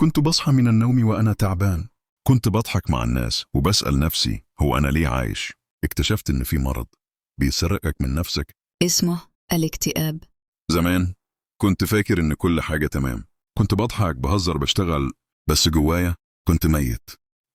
كنت بصحى من النوم وأنا تعبان. كنت بضحك مع الناس وبسأل نفسي هو أنا ليه عايش؟ اكتشفت إن في مرض بيسرقك من نفسك. اسمه الاكتئاب. زمان كنت فاكر إن كل حاجة تمام، كنت بضحك بهزر بشتغل، بس جوايا كنت ميت.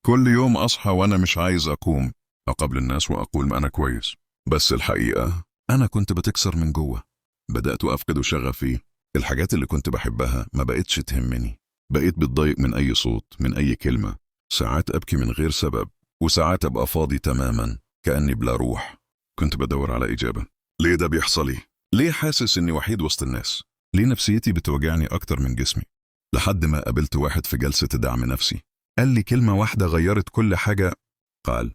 كل يوم أصحى وأنا مش عايز أقوم، أقابل الناس وأقول ما أنا كويس، بس الحقيقة أنا كنت بتكسر من جوه. بدأت أفقد شغفي، الحاجات اللي كنت بحبها ما بقتش تهمني، بقيت بتضايق من أي صوت، من أي كلمة. ساعات أبكي من غير سبب، وساعات أبقى فاضي تماما كأني بلا روح. كنت بدور على إجابة. ليه ده بيحصل لي؟ ليه حاسس إني وحيد وسط الناس؟ ليه نفسيتي بتوجعني أكتر من جسمي؟ لحد ما قابلت واحد في جلسة دعم نفسي، قال لي كلمة واحدة غيرت كل حاجة. قال: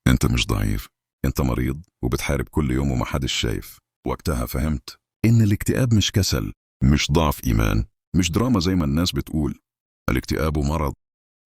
أنت مش ضعيف، أنت مريض وبتحارب كل يوم ومحدش شايف. وقتها فهمت إن الاكتئاب مش كسل، مش ضعف إيمان، مش دراما زي ما الناس بتقول. الاكتئاب مرض،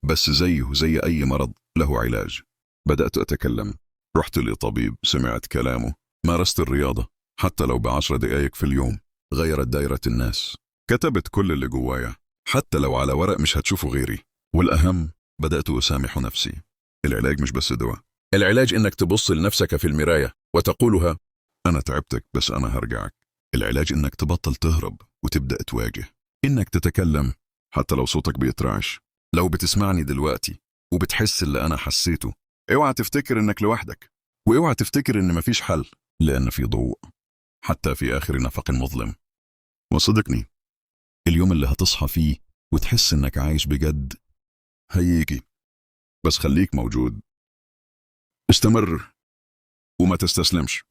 بس زيه زي أي مرض له علاج. بدأت أتكلم، رحت لطبيب، سمعت كلامه، مارست الرياضة حتى لو ب10 دقايق في اليوم، غيرت دايرة الناس. كتبت كل اللي جوايا حتى لو على ورق مش هتشوفه غيري. والأهم، بدأت أسامح نفسي. العلاج مش بس دواء، العلاج إنك تبص لنفسك في المراية وتقولها: أنا تعبتك بس أنا هرجعك. العلاج إنك تبطل تهرب وتبدأ تواجه، إنك تتكلم حتى لو صوتك بيترعش. لو بتسمعني دلوقتي وبتحس اللي أنا حسيته، اوعى تفتكر إنك لوحدك، واوعى تفتكر إن مفيش حل، لأن في ضوء حتى في آخر نفق مظلم. وصدقني، اليوم اللي هتصحى فيه وتحس إنك عايش بجد هيجي، بس خليك موجود، استمر وما تستسلمش.